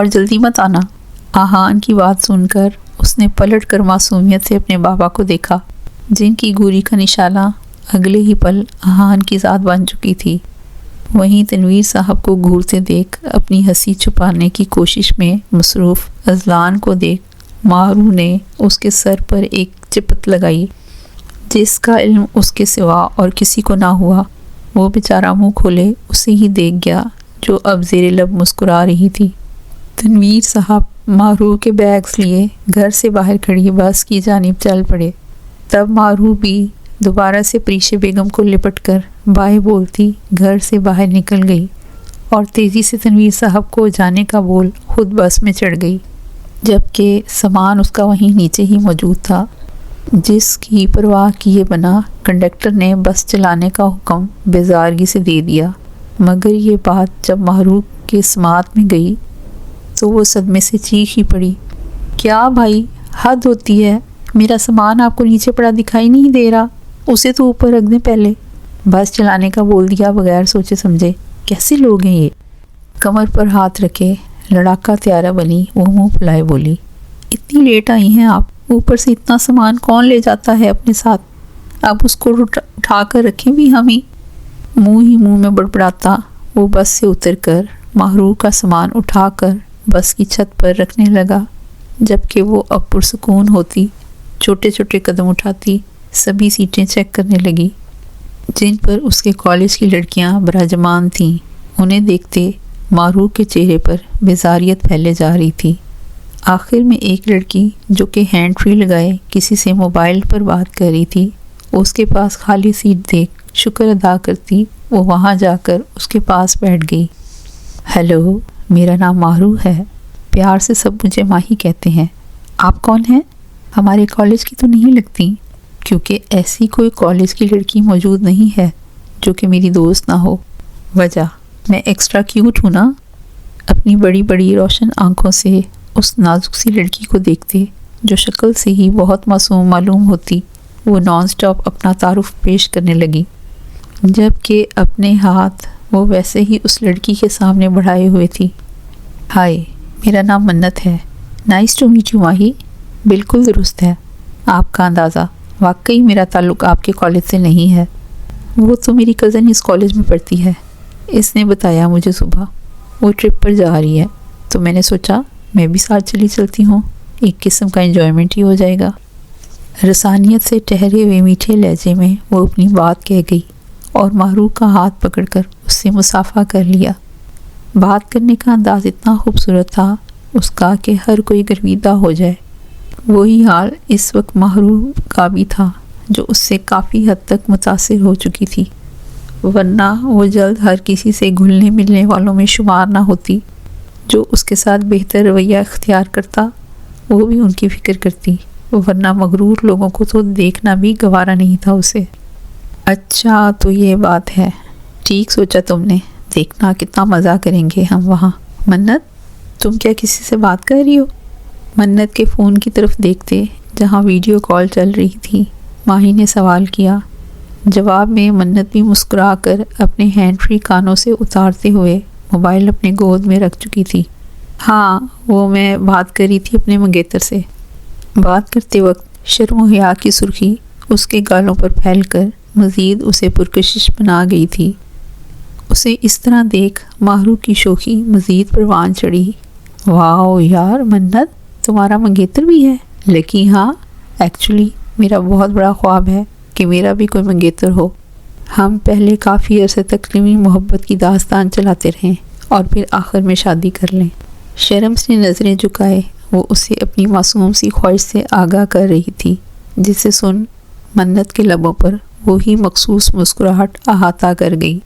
اور جلدی مت آنا۔ آہان کی بات سن کر اس نے پلٹ کر معصومیت سے اپنے بابا کو دیکھا، جن کی گوری کا نشانہ اگلے ہی پل آہان کی ذات بن چکی تھی۔ وہیں تنویر صاحب کو گھورتے دیکھ اپنی ہنسی چھپانے کی کوشش میں مصروف اذلان کو دیکھ ماہرو نے اس کے سر پر ایک چپت لگائی، جس کا علم اس کے سوا اور کسی کو نہ ہوا۔ وہ بیچارہ منہ کھولے اسے ہی دیکھ گیا جو اب زیر لب مسکرا رہی تھی۔ تنویر صاحب ماہرو کے بیگز لیے گھر سے باہر کھڑی بس کی جانب چل پڑے۔ تب ماہرو بھی دوبارہ سے پریشے بیگم کو لپٹ کر بائے بولتی گھر سے باہر نکل گئی اور تیزی سے تنویر صاحب کو جانے کا بول خود بس میں چڑھ گئی، جبکہ سامان اس کا وہیں نیچے ہی موجود تھا، جس کی پرواہ کیے بنا کنڈکٹر نے بس چلانے کا حکم بیزارگی سے دے دیا۔ مگر یہ بات جب ماہرو کے سماعت میں گئی تو وہ صدمے سے چیخ ہی پڑی، کیا بھائی حد ہوتی ہے، میرا سامان آپ کو نیچے پڑا دکھائی نہیں دے رہا، اسے تو اوپر رکھ دیں پہلے۔ بس چلانے کا بول دیا بغیر سوچے سمجھے۔ کیسے لوگ ہیں یہ؟ کمر پر ہاتھ رکھے لڑاکا تیارہ بنی وہ منہ پھلائے بولی، اتنی لیٹ آئی ہیں آپ، اوپر سے اتنا سامان کون لے جاتا ہے اپنے ساتھ، اب اس کو اٹھا کر رکھیں بھی ہم ہی۔ منہ میں بڑبڑاتا وہ بس سے اتر کر ماہرو کا سامان اٹھا کر بس کی چھت پر رکھنے لگا، جبکہ وہ اب پرسکون ہوتی چھوٹے چھوٹے قدم اٹھاتی سبھی سیٹیں چیک کرنے لگی جن پر اس کے کالج کی لڑکیاں براجمان تھیں۔ انہیں دیکھتے ماہرو کے چہرے پر بیزاریت پھیلے جا رہی تھی۔ آخر میں ایک لڑکی جو کہ ہینڈ فری لگائے کسی سے موبائل پر بات کر رہی تھی، اس کے پاس خالی سیٹ دیکھ شکر ادا کرتی وہ وہاں جا کر اس کے پاس بیٹھ گئی۔ ہیلو، میرا نام ماہرو ہے، پیار سے سب مجھے ماہی کہتے ہیں، آپ کون ہیں؟ ہمارے کالج کی تو نہیں لگتی، کیونکہ ایسی کوئی کالج کی لڑکی موجود نہیں ہے جو کہ میری دوست نہ ہو۔ وجہ میں ایکسٹرا کیوٹ ہوں نا۔ اپنی بڑی بڑی روشن آنکھوں سے اس نازک سی لڑکی کو دیکھتے جو شکل سے ہی بہت معصوم معلوم ہوتی، وہ نان سٹاپ اپنا تعارف پیش کرنے لگی، جبکہ اپنے ہاتھ وہ ویسے ہی اس لڑکی کے سامنے بڑھائے ہوئے تھی۔ ہائے، میرا نام منت ہے، نائس ٹو میٹ یو ماہی۔ بالکل درست ہے، آپ کا اندازہ، واقعی میرا تعلق آپ کے کالج سے نہیں ہے، وہ تو میری کزن اس کالج میں پڑھتی ہے، اس نے بتایا مجھے صبح، وہ ٹرپ پر جا رہی ہے تو میں نے سوچا میں بھی ساتھ چلتی ہوں، ایک قسم کا انجوائمنٹ ہی ہو جائے گا۔ رسانیت سے ٹھہرے ہوئے میٹھے لہجے میں وہ اپنی بات کہہ گئی اور ماہرو کا ہاتھ پکڑ کر اس سے مصافحہ کر لیا۔ بات کرنے کا انداز اتنا خوبصورت تھا اس کا کہ ہر کوئی گرویدہ ہو جائے۔ وہی حال اس وقت ماہرو کا بھی تھا، جو اس سے کافی حد تک متاثر ہو چکی تھی، ورنہ وہ جلد ہر کسی سے گھلنے ملنے والوں میں شمار نہ ہوتی۔ جو اس کے ساتھ بہتر رویہ اختیار کرتا وہ بھی ان کی فکر کرتی، ورنہ مغرور لوگوں کو تو دیکھنا بھی گوارا نہیں تھا اسے۔ اچھا تو یہ بات ہے، ٹھیک سوچا تم نے، دیکھنا کتنا مزہ کریں گے ہم وہاں۔ منت، تم کیا کسی سے بات کر رہی ہو؟ منت کے فون کی طرف دیکھتے جہاں ویڈیو کال چل رہی تھی ماہی نے سوال کیا۔ جواب میں منت بھی مسکرا کر اپنے ہینڈ فری کانوں سے اتارتے ہوئے موبائل اپنے گود میں رکھ چکی تھی۔ ہاں، وہ میں بات کر رہی تھی اپنے منگیتر سے۔ بات کرتے وقت شرم و حیا کی سرخی اس کے گالوں پر پھیل کر مزید اسے پرکشش بنا گئی تھی۔ اسے اس طرح دیکھ ماہرو کی شوخی مزید پروان چڑھی۔ واو یار منت، تمہارا منگیتر بھی ہے؟ لکی ہاں، ایکچولی میرا بہت بڑا خواب ہے کہ میرا بھی کوئی منگیتر ہو۔ ہم پہلے کافی عرصے تک نئی محبت کی داستان چلاتے رہیں اور پھر آخر میں شادی کر لیں۔ شرم سے نظریں جھکائے وہ اسے اپنی معصوم سی خواہش سے آگاہ کر رہی تھی، جسے سن منت کے لبوں پر وہی مخصوص مسکراہٹ احاطہ کر گئی۔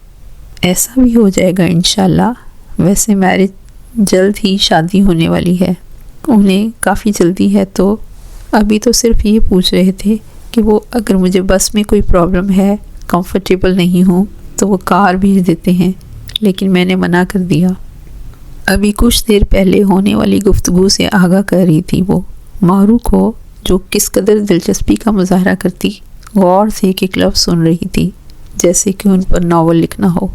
ایسا بھی ہو جائے گا انشاءاللہ۔ ویسے میرج جلد ہی شادی ہونے والی ہے، انہیں کافی جلدی ہے، تو ابھی تو صرف یہ پوچھ رہے تھے کہ وہ اگر مجھے بس میں کوئی پرابلم ہے، کمفرٹیبل نہیں ہوں تو وہ کار بھیج دیتے ہیں، لیکن میں نے منع کر دیا۔ ابھی کچھ دیر پہلے ہونے والی گفتگو سے آگاہ کر رہی تھی وہ ماہرو کو، جو کس قدر دلچسپی کا مظاہرہ کرتی غور سے ایک لفظ سن رہی تھی، جیسے کہ ان پر ناول لکھنا ہو۔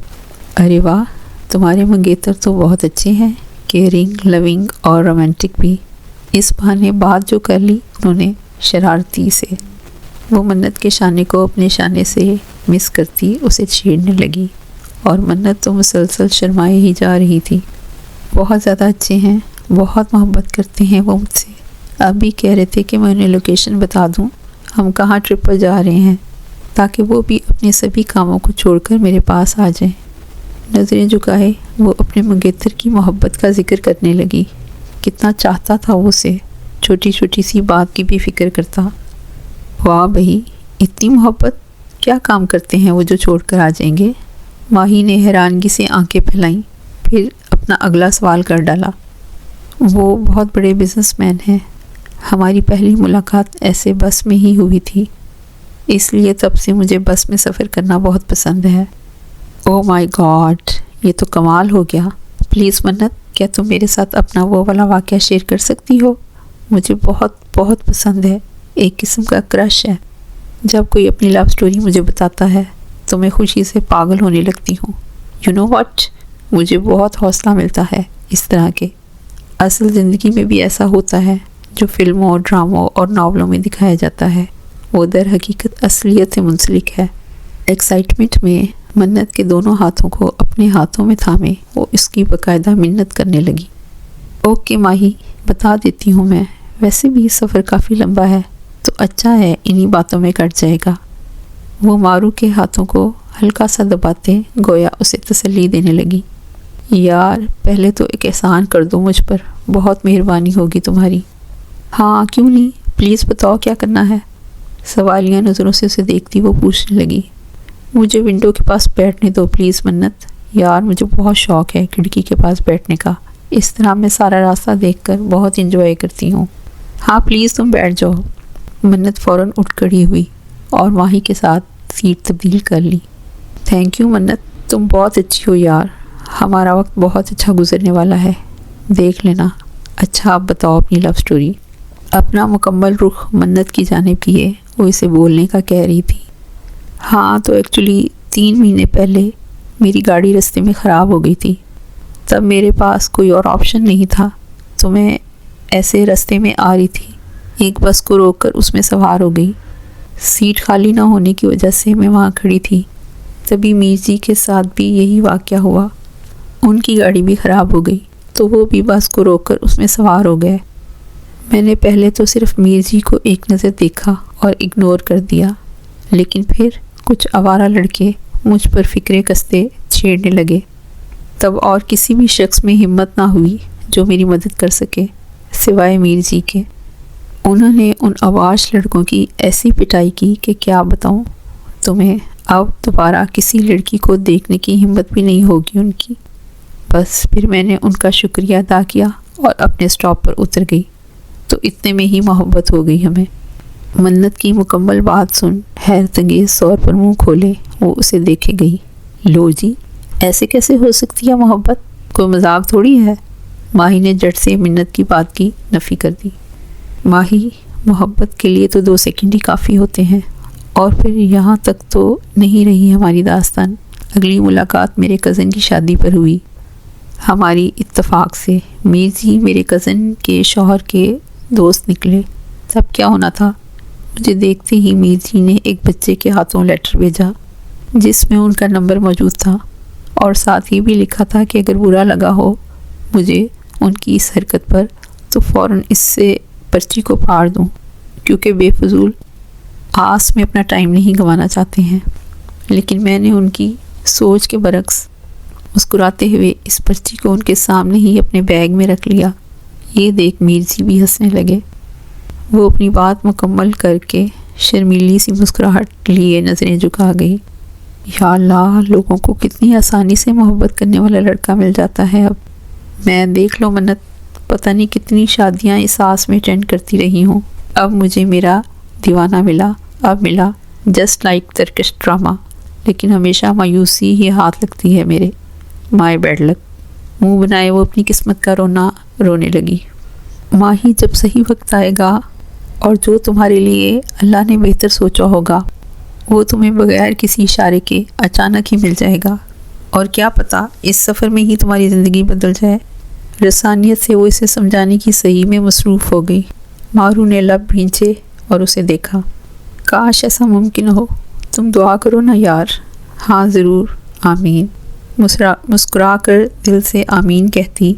ارے واہ، تمہارے منگیتر تو بہت اچھے ہیں، کیئرنگ، لونگ اور رومانٹک بھی۔ اس بہانے بات جو کر لی انہوں نے شرارتی سے۔ وہ منت کے شانے کو اپنے شانے سے مس کرتی اسے چھیڑنے لگی، اور منت تو مسلسل شرمائے ہی جا رہی تھی۔ بہت زیادہ اچھے ہیں، بہت محبت کرتے ہیں وہ مجھ سے۔ اب بھی کہہ رہے تھے کہ میں انہیں لوکیشن بتا دوں ہم کہاں ٹرپ پر جا رہے ہیں، تاکہ وہ بھی اپنے سبھی کاموں کو چھوڑ کر میرے پاس آ جائیں۔ نظریں جھکائے وہ اپنے منگیتر کی محبت کا ذکر کرنے لگی۔ کتنا چاہتا تھا وہ اسے، چھوٹی چھوٹی سی بات کی بھی فکر کرتا۔ واہ بھئی، اتنی محبت! کیا کام کرتے ہیں وہ جو چھوڑ کر آ جائیں گے؟ ماہی نے حیرانگی سے آنکھیں پھیلائیں، پھر اپنا اگلا سوال کر ڈالا۔ وہ بہت بڑے بزنس مین ہیں۔ ہماری پہلی ملاقات ایسے بس میں ہی ہوئی تھی، اس لیے تب سے مجھے بس میں سفر کرنا بہت پسند ہے۔ او مائی گاڈ، یہ تو کمال ہو گیا۔ پلیز منت، کیا تم میرے ساتھ اپنا وہ والا واقعہ شیئر کر سکتی ہو؟ مجھے بہت بہت پسند ہے، ایک قسم کا کرش ہے۔ جب کوئی اپنی لو سٹوری مجھے بتاتا ہے تو میں خوشی سے پاگل ہونے لگتی ہوں۔ یو نو واٹ، مجھے بہت حوصلہ ملتا ہے اس طرح کے۔ اصل زندگی میں بھی ایسا ہوتا ہے جو فلموں، ڈراموں اور ناولوں میں دکھایا جاتا ہے، وہ در حقیقت اصلیت سے منسلک ہے۔ ایکسائٹمنٹ میں منت کے دونوں ہاتھوں کو اپنے ہاتھوں میں تھامے وہ اس کی باقاعدہ منت کرنے لگی۔ اوکے ماہی، بتا دیتی ہوں میں، ویسے بھی سفر کافی لمبا ہے تو اچھا ہے انہی باتوں میں کٹ جائے گا۔ وہ مارو کے ہاتھوں کو ہلکا سا دباتے گویا اسے تسلی دینے لگی۔ یار پہلے تو ایک احسان کر دو مجھ پر، بہت مہربانی ہوگی تمہاری۔ ہاں کیوں نہیں، پلیز بتاؤ کیا کرنا ہے؟ سوالیہ نظروں سے اسے دیکھتی وہ پوچھنے لگی۔ مجھے ونڈو کے پاس بیٹھنے دو پلیز منت، یار مجھے بہت شوق ہے کھڑکی کے پاس بیٹھنے کا، اس طرح میں سارا راستہ دیکھ کر بہت انجوائے کرتی ہوں۔ ہاں پلیز تم بیٹھ جاؤ۔ منت فوراً اٹھ کھڑی ہوئی اور ماہی کے ساتھ سیٹ تبدیل کر لی۔ تھینک یو منت، تم بہت اچھی ہو یار، ہمارا وقت بہت اچھا گزرنے والا ہے، دیکھ لینا۔ اچھا آپ بتاؤ اپنی لو سٹوری۔ اپنا مکمل رخ منت کی جانب کیے وہ اسے بولنے کا کہہ رہی تھی۔ ہاں تو ایکچولی 3 مہینے پہلے میری گاڑی رستے میں خراب ہو گئی تھی، تب میرے پاس کوئی اور آپشن نہیں تھا، تو میں ایسے رستے میں آ رہی تھی، ایک بس کو روک کر اس میں سوار ہو گئی۔ سیٹ خالی نہ ہونے کی وجہ سے میں وہاں کھڑی تھی، تبھی میر جی کے ساتھ بھی یہی واقعہ ہوا، ان کی گاڑی بھی خراب ہو گئی تو وہ بھی بس کو روک کر اس میں سوار ہو گئے۔ میں نے پہلے تو صرف میر جی کو ایک نظر دیکھا اور اگنور کر دیا، لیکن پھر کچھ آوارہ لڑکے مجھ پر فکرے کستے چھیڑنے لگے، تب اور کسی بھی شخص میں ہمت نہ ہوئی جو میری مدد کر سکے سوائے میر جی کے۔ انہوں نے ان آواز لڑکوں کی ایسی پٹائی کی کہ کیا بتاؤں تمہیں، اب دوبارہ کسی لڑکی کو دیکھنے کی ہمت بھی نہیں ہوگی ان کی۔ بس پھر میں نے ان کا شکریہ ادا کیا اور اپنے سٹاپ پر اتر گئی، تو اتنے میں ہی محبت ہو گئی ہمیں۔ منت کی مکمل بات سن حیرت انگیز طور پر منہ کھولے وہ اسے دیکھے گئی۔ لو جی، ایسے کیسے ہو سکتی ہے محبت، کوئی مذاق تھوڑی ہے۔ ماہی نے جٹ سے منت کی بات کی نفی کر دی۔ ماہی، محبت کے لیے تو 2 سیکنڈ ہی کافی ہوتے ہیں، اور پھر یہاں تک تو نہیں رہی ہماری داستان۔ اگلی ملاقات میرے کزن کی شادی پر ہوئی، ہماری اتفاق سے میر جی میرے کزن کے شوہر کے دوست نکلے۔ تب کیا ہونا تھا، مجھے دیکھتے ہی میر جی نے ایک بچے کے ہاتھوں لیٹر بھیجا جس میں ان کا نمبر موجود تھا، اور ساتھ یہ بھی لکھا تھا کہ اگر برا لگا ہو مجھے ان کی اس حرکت پر تو فوراً اس سے پرچی کو پھاڑ دوں، کیونکہ بے فضول آس میں اپنا ٹائم نہیں گنوانا چاہتے ہیں۔ لیکن میں نے ان کی سوچ کے برعکس مسکراتے ہوئے اس پرچی کو ان کے سامنے ہی اپنے بیگ میں رکھ لیا۔ یہ دیکھ میر جی بھی ہنسنے لگے۔ وہ اپنی بات مکمل کر کے شرمیلی سی مسکراہٹ لیے نظریں جھکا گئی۔ یا اللہ، لوگوں کو کتنی آسانی سے محبت کرنے والا لڑکا مل جاتا ہے اب۔ میں دیکھ لو منت، پتہ نہیں کتنی شادیاں اس آس میں اٹینڈ کرتی رہی ہوں، اب مجھے میرا دیوانہ ملا، اب ملا جسٹ لائک ترکش ڈرامہ، لیکن ہمیشہ مایوسی ہی ہاتھ لگتی ہے میرے۔ مائی بیڈ لک۔ منہ بنائے وہ اپنی قسمت کا رونا رونے لگی۔ ماہی، جب صحیح وقت آئے گا اور جو تمہارے لیے اللہ نے بہتر سوچا ہوگا وہ تمہیں بغیر کسی اشارے کے اچانک ہی مل جائے گا، اور کیا پتہ اس سفر میں ہی تمہاری زندگی بدل جائے۔ رسانیت سے وہ اسے سمجھانے کی صحیح میں مصروف ہو گئی۔ ماہرو نے لب بھینچے اور اسے دیکھا۔ کاش ایسا ممکن ہو، تم دعا کرو نا یار۔ ہاں ضرور، آمین۔ مسکرا کر دل سے آمین کہتی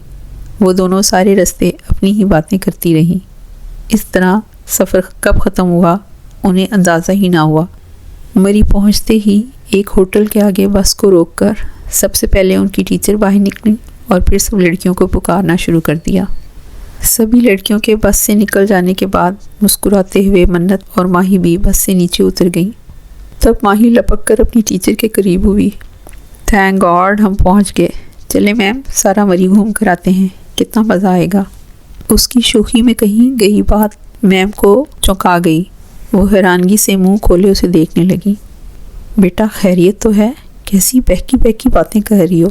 وہ دونوں سارے رستے اپنی ہی باتیں کرتی رہیں۔ اس طرح سفر کب ختم ہوا انہیں اندازہ ہی نہ ہوا۔ مری پہنچتے ہی ایک ہوٹل کے آگے بس کو روک کر سب سے پہلے ان کی ٹیچر باہر نکلی اور پھر سب لڑکیوں کو پکارنا شروع کر دیا۔ سبھی لڑکیوں کے بس سے نکل جانے کے بعد مسکراتے ہوئے منت اور ماہی بھی بس سے نیچے اتر گئیں۔ تب ماہی لپک کر اپنی ٹیچر کے قریب ہوئی۔ تھینک گاڈ ہم پہنچ گئے، چلے میم سارا مری گھوم کر آتے ہیں، کتنا مزہ آئے گا۔ اس کی شوخی میں کہیں گئی بات میم کو چونکا گئی۔ وہ حیرانگی سے منہ کھولے اسے دیکھنے لگی۔ بیٹا خیریت تو ہے؟ کیسی بہکی بہکی باتیں کہہ رہی ہو؟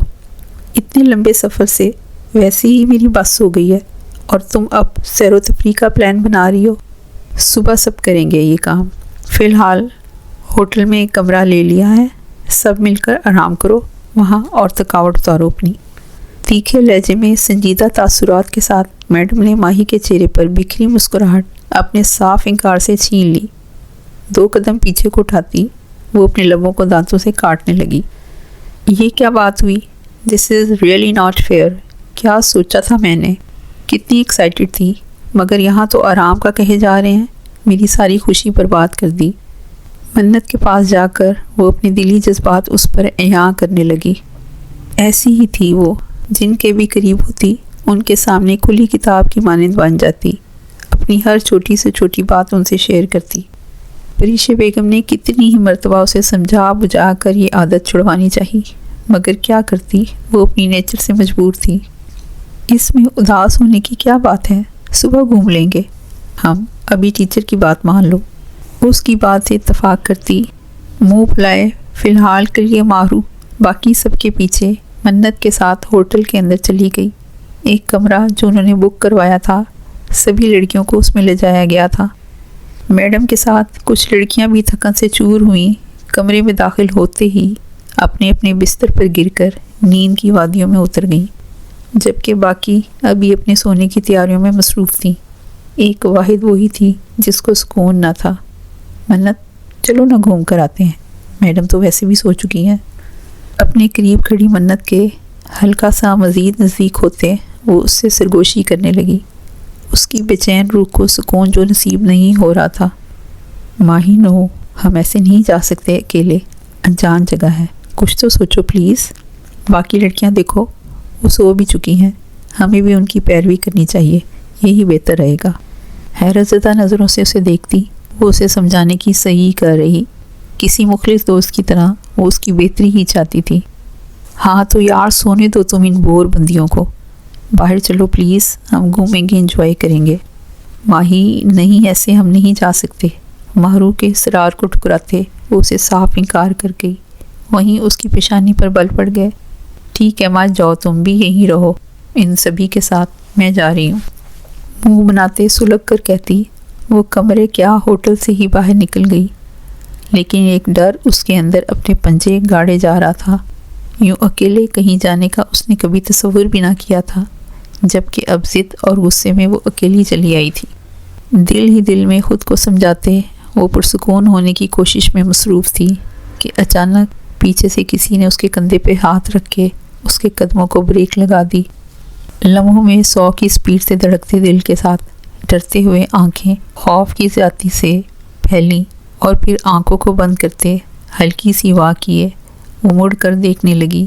اتنے لمبے سفر سے ویسے ہی میری بس ہو گئی ہے اور تم اب سیر و تفریح کا پلان بنا رہی ہو۔ صبح سب کریں گے یہ کام، فی الحال ہوٹل میں ایک کمرہ لے لیا ہے، سب مل کر آرام کرو وہاں اور تھکاوٹ اتارو اپنی۔ تیکھے لہجے میں سنجیدہ تاثرات کے ساتھ میڈم نے ماہی کے چہرے پر بکھری مسکراہٹ اپنے صاف انکار سے چھین لی۔ 2 قدم پیچھے کو اٹھاتی وہ اپنے لبوں کو دانتوں سے کاٹنے لگی۔ یہ کیا بات ہوئی؟ دس از ریئلی ناٹ فیئر۔ کیا سوچا تھا میں نے؟ کتنی ایکسائٹڈ تھی، مگر یہاں تو آرام کا کہے جا رہے ہیں، میری ساری خوشی برباد کر دی۔ منت کے پاس جا کر وہ اپنے دلی جذبات اس پر عیاں کرنے لگی۔ ایسی ہی تھی وہ، جن کے بھی قریب ہوتی ان کے سامنے کھلی کتاب کی مانند بن جاتی، اپنی ہر چھوٹی سے چھوٹی بات ان سے شیئر کرتی۔ پریش بیگم نے کتنی ہی مرتبہ اسے سمجھا بجھا کر یہ عادت چھڑوانی چاہی، مگر کیا کرتی، وہ اپنی نیچر سے مجبور تھی۔ اس میں اداس ہونے کی کیا بات ہے، صبح گھوم لیں گے ہم، ابھی ٹیچر کی بات مان لو۔ اس کی بات سے اتفاق کرتی منہ پھلائے فی الحال کے لیے ماہرو باقی سب کے پیچھے منت کے ساتھ ہوٹل کے اندر چلی گئی۔ ایک کمرہ جو انہوں نے بک کروایا تھا، سبھی لڑکیوں کو اس میں لے جایا گیا تھا۔ میڈم کے ساتھ کچھ لڑکیاں بھی تھکن سے چور ہوئیں، کمرے میں داخل ہوتے ہی اپنے اپنے بستر پر گر کر نیند کی وادیوں میں اتر گئیں، جبکہ باقی ابھی اپنے سونے کی تیاریوں میں مصروف تھیں۔ ایک واحد وہی تھی جس کو سکون نہ تھا۔ منت چلو نہ گھوم کر آتے ہیں، میڈم تو ویسے بھی سو چکی ہیں۔ اپنے قریب کھڑی منت کے ہلکا سا مزید نزدیک ہوتے وہ اس سے سرگوشی کرنے لگی، اس کی بے چین روح کو سکون جو نصیب نہیں ہو رہا تھا۔ ماہی نو، ہم ایسے نہیں جا سکتے اکیلے، انجان جگہ ہے، کچھ تو سوچو پلیز۔ باقی لڑکیاں دیکھو وہ سو بھی چکی ہیں، ہمیں بھی ان کی پیروی کرنی چاہیے، یہی بہتر رہے گا۔ حیرت زدہ نظروں سے اسے دیکھتی وہ اسے سمجھانے کی صحیح کر رہی، کسی مخلص دوست کی طرح وہ اس کی بہتری ہی چاہتی تھی۔ ہاں تو یار سونے دو تم ان بور بندیوں کو، باہر چلو پلیز، ہم گھومیں گے، انجوائے کریں گے۔ ماہی نہیں، ایسے ہم نہیں جا سکتے۔ ماہرو کے اصرار کو ٹھکراتے وہ اسے صاف انکار کر گئی، وہیں اس کی پیشانی پر بل پڑ گئے۔ ٹھیک ہے ماں، جاؤ تم بھی یہیں رہو ان سبھی کے ساتھ، میں جا رہی ہوں۔ منہ بناتے سلگ کر کہتی وہ کمرے کیا ہوٹل سے ہی باہر نکل گئی، لیکن ایک ڈر اس کے اندر اپنے پنجے گاڑے جا رہا تھا۔ یوں اکیلے کہیں جانے کا اس نے کبھی تصور بھی نہ کیا تھا، جبکہ اب ضد اور غصے میں وہ اکیلی چلی آئی تھی۔ دل ہی دل میں خود کو سمجھاتے وہ پرسکون ہونے کی کوشش میں مصروف تھی کہ اچانک پیچھے سے کسی نے اس کے کندھے پہ ہاتھ رکھ کے اس کے قدموں کو بریک لگا دی۔ لمحوں میں 100 کی سپیڈ سے دھڑکتے دل کے ساتھ ڈرتے ہوئے آنکھیں خوف کی زیادتی سے پھیلیں اور پھر آنکھوں کو بند کرتے ہلکی سی واہ کیے وہ مڑ کر دیکھنے لگی،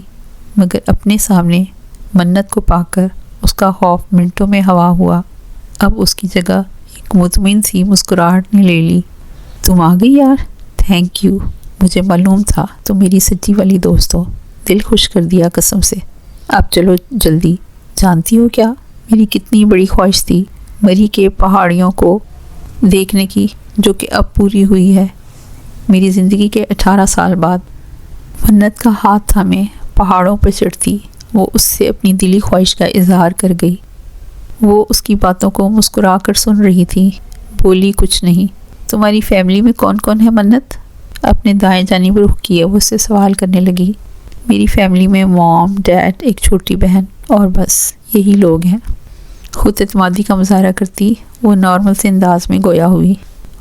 مگر اپنے سامنے منت کو پا کر اس کا خوف منٹوں میں ہوا ہوا۔ اب اس کی جگہ ایک مطمئن سی مسکراہٹ نے لے لی۔ تم آ گئی یار، تھینک یو، مجھے معلوم تھا تم میری سچی والی دوست ہو، دل خوش کر دیا قسم سے۔ اب چلو جلدی، جانتی ہو کیا میری کتنی بڑی خواہش تھی مری کے پہاڑیوں کو دیکھنے کی، جو کہ اب پوری ہوئی ہے میری زندگی کے 18 سال بعد۔ منت کا ہاتھ تھامے پہاڑوں پر چڑھتی وہ اس سے اپنی دلی خواہش کا اظہار کر گئی۔ وہ اس کی باتوں کو مسکرا کر سن رہی تھی، بولی کچھ نہیں۔ تمہاری فیملی میں کون کون ہے منت؟ اپنے دائیں جانب رخ کیے وہ اس سے سوال کرنے لگی۔ میری فیملی میں موم، ڈیڈ، ایک چھوٹی بہن اور بس یہی لوگ ہیں۔ خود اعتمادی کا مظاہرہ کرتی وہ نارمل سے انداز میں گویا ہوئی۔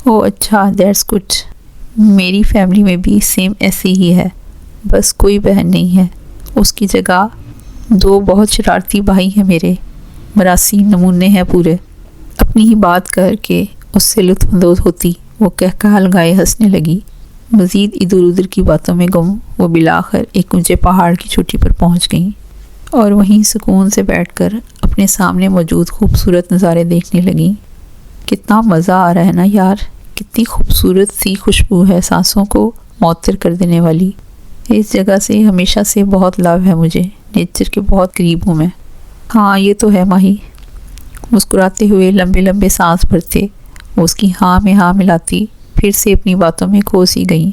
او اچھا، دیٹس گڈ۔ میری فیملی میں بھی سیم ایسے ہی ہے، بس کوئی بہن نہیں ہے۔ اس کی جگہ 2 بہت شرارتی بھائی ہیں میرے، مراسی نمونے ہیں پورے۔ اپنی ہی بات کر کے اس سے لطف اندوز ہوتی وہ کہہ لگائے ہنسنے لگی۔ مزید ادھر ادھر کی باتوں میں گم وہ بالآخر ایک اونچے پہاڑ کی چوٹی پر پہنچ گئیں اور وہیں سکون سے بیٹھ کر اپنے سامنے موجود خوبصورت نظارے دیکھنے لگیں۔ کتنا مزہ آ رہا ہے نا یار، کتنی خوبصورت سی خوشبو ہے، سانسوں کو معطر کر دینے والی۔ اس جگہ سے ہمیشہ سے بہت لو ہے مجھے، نیچر کے بہت قریب ہوں میں۔ ہاں یہ تو ہے ماہی۔ مسکراتے ہوئے لمبے لمبے سانس بھرتے وہ اس کی ہاں میں ہاں ملاتی، پھر سے اپنی باتوں میں کھو سی گئیں۔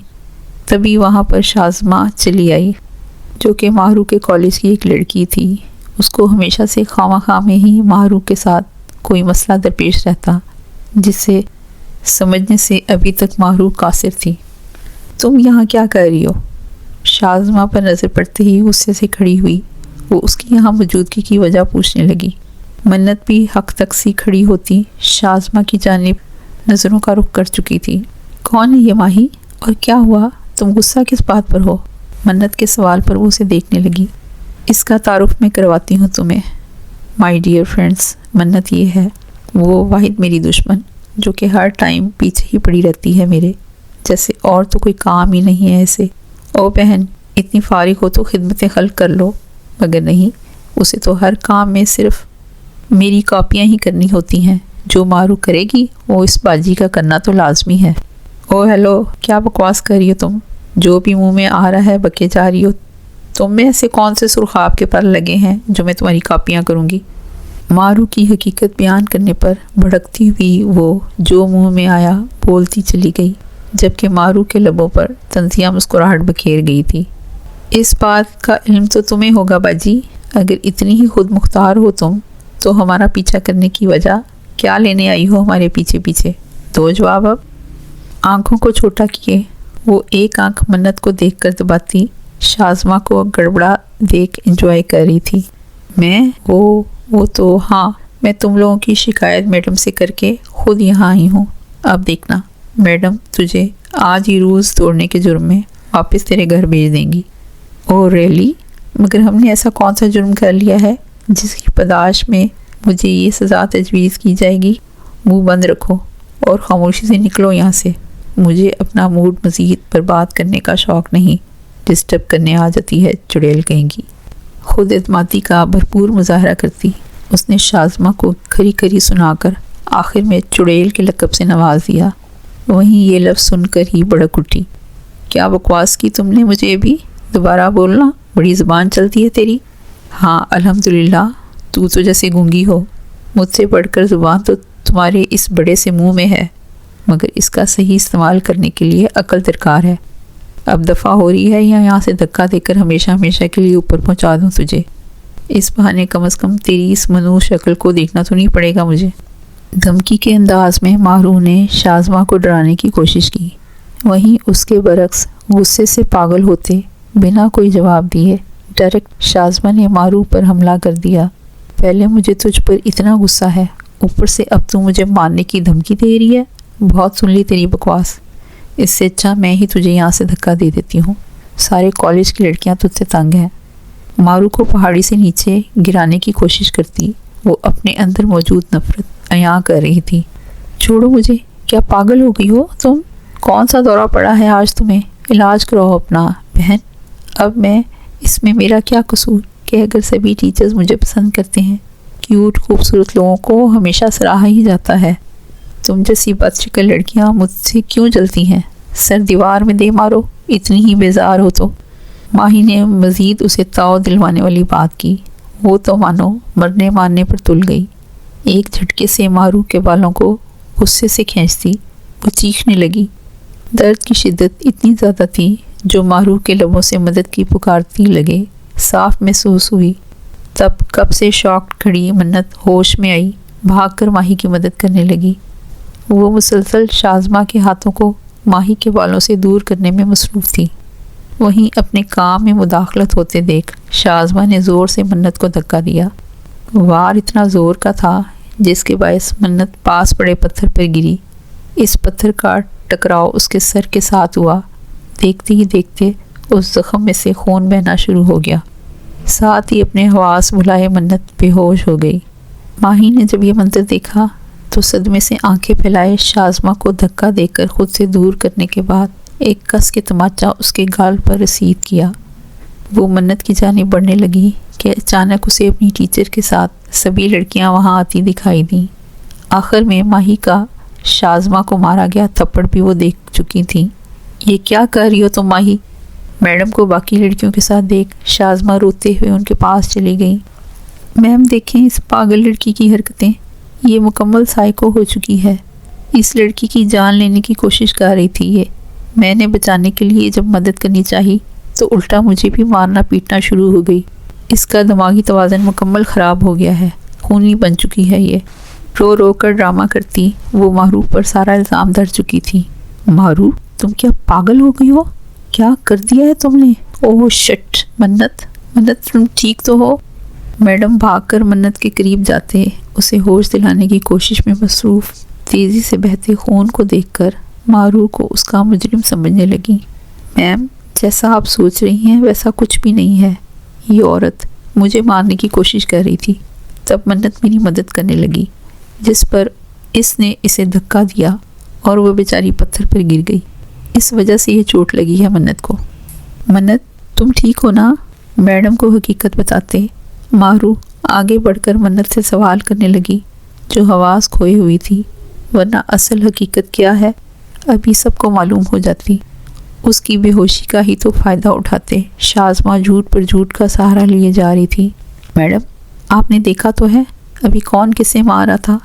تبھی وہاں پر شازمہ چلی آئی، جو کہ ماہرو کے کالج کی ایک لڑکی تھی۔ اس کو ہمیشہ سے خواہ میں ہی ماہرو کے ساتھ کوئی مسئلہ درپیش رہتا، جسے سمجھنے سے ابھی تک ماہرو قاصر تھی۔ تم یہاں کیا کر رہی ہو؟ شازمہ پر نظر پڑتے ہی غصے سے کھڑی ہوئی وہ اس کی یہاں موجودگی کی وجہ پوچھنے لگی۔ منت بھی حق تک سی کھڑی ہوتی شازمہ کی جانب نظروں کا رخ کر چکی تھی۔ کون ہے یہ ماہی، اور کیا ہوا؟ تم غصہ کس بات پر ہو؟ منت کے سوال پر وہ اسے دیکھنے لگی۔ اس کا تعارف میں کرواتی ہوں تمہیں، مائی ڈیئر فرینڈس۔ منت یہ ہے وہ واحد میری دشمن جو کہ ہر ٹائم پیچھے ہی پڑی رہتی ہے میرے، جیسے اور تو کوئی کام ہی نہیں ہے ایسے۔ او بہن، اتنی فارغ ہو تو خدمت خلق کر لو، مگر نہیں، اسے تو ہر کام میں صرف میری کاپیاں ہی کرنی ہوتی ہیں۔ جو مارو کرے گی وہ اس باجی کا کرنا تو لازمی ہے۔ او ہیلو، کیا بکواس کر رہی ہو تم؟ جو بھی منہ میں آ رہا ہے بکے جا رہی ہو۔ تم میں ایسے کون سے سرخاب کے پر لگے ہیں جو میں تمہاری کاپیاں کروں گی؟ مارو کی حقیقت بیان کرنے پر بھڑکتی ہوئی وہ جو منہ میں آیا بولتی چلی گئی، جبکہ مارو کے لبوں پر طنزیہ مسکراہٹ بکھیر گئی تھی۔ اس بات کا علم تو تمہیں ہوگا باجی، اگر اتنی ہی خود مختار ہو تم تو ہمارا پیچھا کرنے کی وجہ کیا لینے آئی ہو ہمارے پیچھے پیچھے؟ دو جواب اب۔ آنکھوں کو چھوٹا کیے وہ ایک آنکھ منت کو دیکھ کر دباتی شازمہ کو گڑبڑا دیکھ انجوائے کر رہی تھی۔ میں وہ تو ہاں، میں تم لوگوں کی شکایت میڈم سے کر کے خود یہاں آئی ہوں۔ اب دیکھنا، میڈم تجھے آج ہی روز توڑنے کے جرم میں واپس تیرے گھر بھیج دیں گی۔ او ریلی؟ مگر ہم نے ایسا کون سا جرم کر لیا ہے جس کی پاداش میں مجھے یہ سزا تجویز کی جائے گی؟ منہ بند رکھو اور خاموشی سے نکلو یہاں سے۔ مجھے اپنا موڈ مزید برباد کرنے کا شوق نہیں، ڈسٹرب کرنے آ جاتی ہے چڑیل کہیں گی۔ خود اعتمادی کا بھرپور مظاہرہ کرتی اس نے شازمہ کو کھری کھری سنا کر آخر میں چڑیل کے لقب سے نواز دیا۔ وہیں یہ لفظ سن کر ہی بڑک اٹھی۔ کیا بکواس کی تم نے مجھے بھی؟ دوبارہ بولنا، بڑی زبان چلتی ہے تیری۔ ہاں الحمدللہ، تو جیسے گونگی ہو، مجھ سے بڑھ کر زبان تو تمہارے اس بڑے سے منہ میں ہے، مگر اس کا صحیح استعمال کرنے کے لیے عقل درکار ہے۔ اب دفعہ ہو رہی ہے یا یہاں سے دھکا دے کر ہمیشہ ہمیشہ کے لیے اوپر پہنچا دوں تجھے؟ اس بہانے کم از کم تیری اس منوس شکل کو دیکھنا تو نہیں پڑے گا مجھے۔ دھمکی کے انداز میں ماہرو نے شازمہ کو ڈرانے کی کوشش کی، وہیں اس کے برعکس غصے سے پاگل ہوتے بنا کوئی جواب دیے ڈائریکٹ شازمہ نے ماہرو پر حملہ کر دیا۔ پہلے مجھے تجھ پر اتنا غصہ ہے، اوپر سے اب تو مجھے مارنے کی دھمکی دے رہی ہے؟ بہت سن لی تیری بکواس، اس سے اچھا میں ہی تجھے یہاں سے دھکا دے دیتی ہوں۔ سارے کالج کی لڑکیاں تجھ سے تنگ ہیں۔ مارو کو پہاڑی سے نیچے گرانے کی کوشش کرتی وہ اپنے اندر موجود نفرت عیاں کر رہی تھی۔ چھوڑو مجھے، کیا پاگل ہو گئی ہو تم؟ کون سا دورہ پڑا ہے آج تمہیں؟ علاج کراؤ اپنا بہن۔ اب میں اس میں میرا کیا قصور کہ اگر سبھی ٹیچرز مجھے پسند کرتے ہیں؟ کیوٹ خوبصورت لوگوں کو ہمیشہ سراہا ہی جاتا ہے۔ تم جیسی بد شکل لڑکیاں مجھ سے کیوں جلتی ہیں؟ سر دیوار میں دے مارو، اتنی ہی بیزار ہو تو۔ ماہی نے مزید اسے تاؤ دلوانے والی بات کی۔ وہ تو مانو مرنے مارنے پر تل گئی۔ ایک جھٹکے سے مارو کے بالوں کو غصے سے کھینچتی وہ چیخنے لگی۔ درد کی شدت اتنی زیادہ تھی جو مارو کے لبوں سے مدد کی پکارتی لگے صاف محسوس ہوئی۔ تب کب سے شاکڈ کھڑی منت ہوش میں آئی، بھاگ کر ماہی کی مدد کرنے لگی۔ وہ مسلسل شازمہ کے ہاتھوں کو ماہی کے بالوں سے دور کرنے میں مصروف تھی۔ وہیں اپنے کام میں مداخلت ہوتے دیکھ شازمہ نے زور سے منت کو دھکا دیا۔ وار اتنا زور کا تھا جس کے باعث منت پاس پڑے پتھر پر گری۔ اس پتھر کا ٹکراؤ اس کے سر کے ساتھ ہوا۔ دیکھتے ہی دیکھتے اس زخم میں سے خون بہنا شروع ہو گیا۔ ساتھ ہی اپنے حواس بھلائے منت بے ہوش ہو گئی۔ ماہی نے جب یہ منظر دیکھا تو صدمے سے آنکھیں پھیلائے شازمہ کو دھکا دے کر خود سے دور کرنے کے بعد ایک کس کے تماچا اس کے گال پر رسید کیا۔ وہ منت کی جانب بڑھنے لگی کہ اچانک اسے اپنی ٹیچر کے ساتھ سبھی لڑکیاں وہاں آتی دکھائی دیں۔ آخر میں ماہی کا شازمہ کو مارا گیا تھپڑ بھی وہ دیکھ چکی تھیں۔ یہ کیا کر رہی ہو تم ماہی؟ میڈم کو باقی لڑکیوں کے ساتھ دیکھ شازمہ روتے ہوئے ان کے پاس چلی گئی۔ میم دیکھیں اس پاگل لڑکی کی حرکتیں، یہ مکمل سائیکو ہو چکی ہے۔ اس لڑکی کی جان لینے کی کوشش کر رہی تھی یہ۔ میں نے بچانے کے لیے جب مدد کرنی چاہی تو الٹا مجھے بھی مارنا پیٹنا شروع ہو گئی۔ اس کا دماغی توازن مکمل خراب ہو گیا ہے، خونی بن چکی ہے یہ۔ رو رو کر ڈرامہ کرتی وہ معروف پر سارا الزام دھر چکی تھی۔ معروف تم کیا پاگل ہو گئی ہو؟ کیا کر دیا ہے تم نے؟ اوہ شٹ منت تم ٹھیک تو ہو؟ میڈم بھاگ کر منت کے قریب جاتے اسے ہوش دلانے کی کوشش میں مصروف۔ تیزی سے بہتے خون کو دیکھ کر معروف کو اس کا مجرم سمجھنے لگی۔ میم جیسا آپ سوچ رہی ہیں ویسا کچھ بھی نہیں ہے، یہ عورت مجھے مارنے کی کوشش کر رہی تھی۔ تب منت میری مدد کرنے لگی، جس پر اس نے اسے دھکا دیا اور وہ بیچاری پتھر پر گر گئی۔ اس وجہ سے یہ چوٹ لگی ہے منت کو۔ منت تم ٹھیک ہو نا؟ میڈم کو حقیقت بتاتے معروف آگے بڑھ کر منت سے سوال کرنے لگی جو حواس کھوئی ہوئی تھی، ورنہ اصل حقیقت کیا ہے ابھی سب کو معلوم ہو جاتی۔ اس کی بے ہوشی کا ہی تو فائدہ اٹھاتے شازمہ جھوٹ پر جھوٹ کا سہارا لیے جا رہی تھی۔ میڈم آپ نے دیکھا تو ہے ابھی کون کسے مارا تھا؟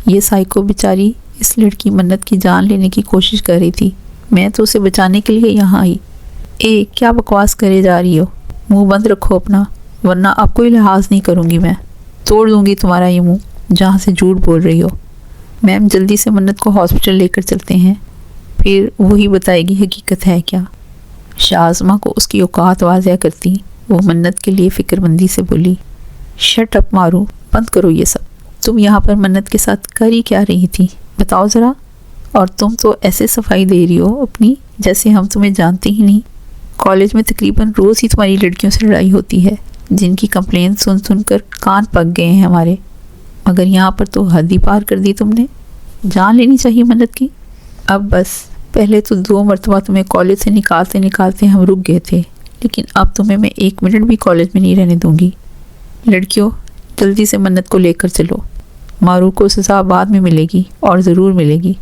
یہ سائیکو بیچاری اس لڑکی منت کی جان لینے کی کوشش کر رہی تھی، میں تو اسے بچانے کے لیے یہاں آئی۔ کیا بکواس کرے جا رہی ہو؟ منہ بند رکھو اپنا، ورنہ آپ کوئی لحاظ نہیں کروں گی، میں توڑ دوں گی تمہارا یہ منہ جہاں سے جھوٹ بول رہی ہو۔ میم جلدی سے منت کو ہاسپٹل لے کر چلتے ہیں، پھر وہی بتائے گی حقیقت ہے کیا۔ شازمہ کو اس کی اوقات واضح کرتی وہ منت کے لیے فکر مندی سے بولی، شٹ اپ مارو، بند کرو یہ سب۔ تم یہاں پر منت کے ساتھ کر ہی کیا رہی تھی بتاؤ ذرا؟ اور تم تو ایسے صفائی دے رہی ہو اپنی جیسے ہم تمہیں جانتے ہی نہیں۔ کالج میں تقریباً روز ہی تمہاری لڑکیوں سے لڑائی ہوتی ہے جن کی کمپلین سن کر کان پک گئے ہیں ہمارے، مگر یہاں پر تو حد ہی پار کر دی تم نے۔ جان لینی چاہیے منت کی۔ اب بس، پہلے تو 2 مرتبہ تمہیں کالج سے نکالتے ہم رک گئے تھے، لیکن اب تمہیں میں 1 منٹ بھی کالج میں نہیں رہنے دوں گی۔ لڑکیوں جلدی سے منت کو لے کر چلو، معروف کو سزا بعد میں ملے گی اور ضرور ملے گی۔